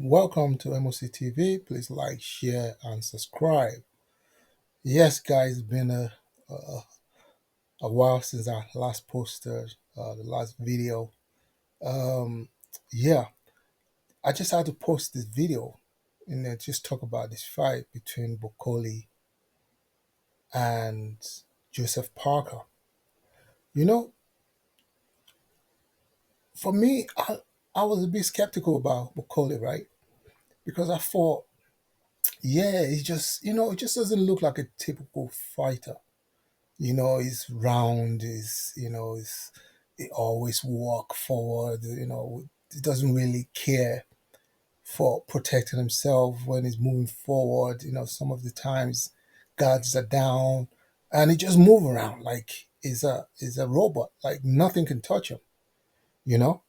Welcome to MOC TV. Please like, share, and subscribe. Yes, guys, it's been a, a while since I last posted the last video. Um, yeah, I just had to post this video and then just talk about this fight between Bakole and Joseph Parker. You know, for me, I was a bit skeptical about Bakole, right? Because I thought, yeah, it just doesn't look like a typical fighter. He's round, he always walk forward, he doesn't really care for protecting himself when he's moving forward. Some of the times guards are down and he just move around like he's a robot, like nothing can touch him, you know?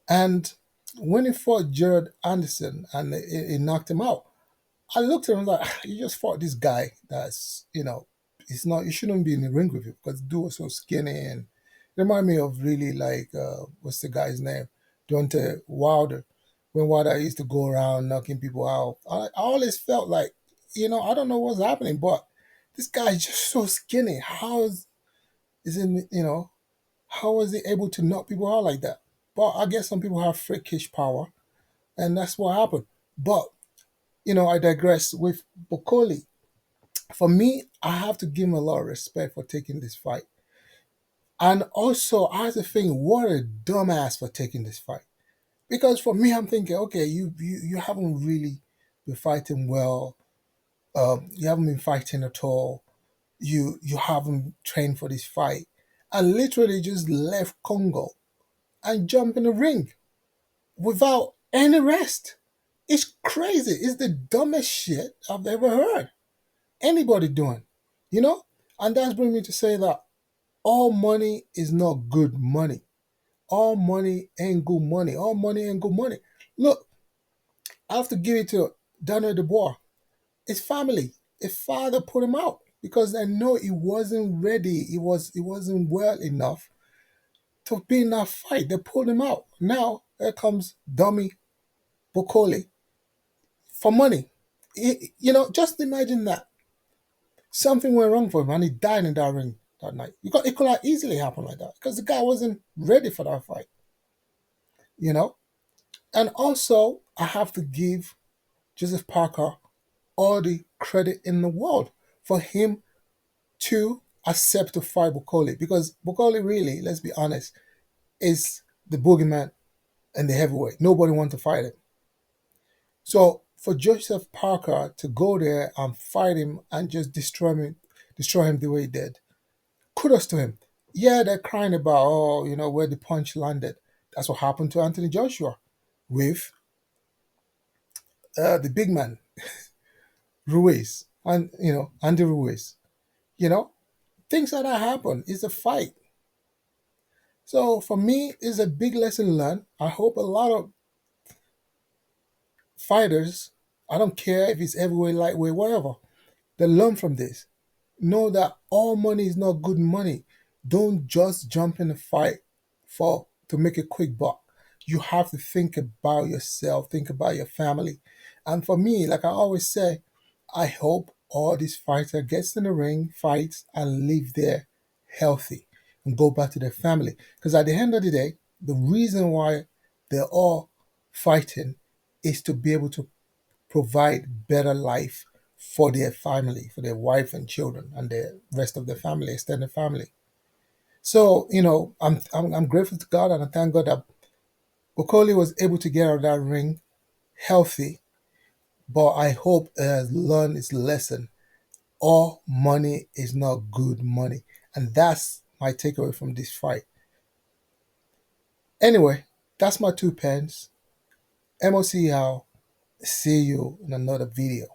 And when he fought Jared Anderson and he knocked him out, I looked at him like, you just fought this guy it's not, you shouldn't be in the ring with him because the dude was so skinny and remind me of really like, what's the guy's name? Deontay Wilder. When Wilder used to go around knocking people out, I always felt like, I don't know what's happening, but this guy is just so skinny. Is in, how was he able to knock people out like that? But I guess some people have freakish power and that's what happened. But I digress. With Bokoli, for me, I have to give him a lot of respect for taking this fight. And also, I have to think, what a dumbass for taking this fight. Because for me, I'm thinking, okay, you haven't really been fighting well. You haven't been fighting at all. You haven't trained for this fight. And literally just left Congo and jumped in the ring without any rest. It's crazy. It's the dumbest shit I've ever heard anybody doing, you know? And that's bringing me to say that all money is not good money. All money ain't good money. All money ain't good money. Look, I have to give it to Daniel Dubois. His family, his father put him out because they know he wasn't ready. He wasn't well enough to be in that fight. They pulled him out. Now here comes dummy Bakole for money. Just imagine that. Something went wrong for him and he died in that ring that night. It could have easily happened like that because the guy wasn't ready for that fight, you know? And also, I have to give Joseph Parker all the credit in the world for him to accept to fight Bukoli because Bukoli really, let's be honest, is the boogeyman and the heavyweight. Nobody wants to fight him. So for Joseph Parker to go there and fight him and just destroy him the way he did, kudos to him. Yeah, they're crying about, where the punch landed. That's what happened to Anthony Joshua with the big man, Ruiz, and, Andy Ruiz. You know, things like that happen. It's a fight. So for me, it's a big lesson learned. I hope a lot of fighters, I don't care if it's heavyweight, lightweight, whatever, they learn from this. Know that all money is not good money. Don't just jump in a fight for to make a quick buck. You have to think about yourself, think about your family. And for me, like I always say, I hope all these fighter gets in the ring, fights, and leave there healthy and go back to their family. Because at the end of the day, the reason why they're all fighting is to be able to provide better life for their family, for their wife and children, and the rest of the family, extended family. So, I'm grateful to God and I thank God that Bokoli was able to get out of that ring healthy, but I hope he has learned his lesson. All money is not good money. And that's my takeaway from this fight. Anyway, that's my 2 pence. MOC out. See you in another video.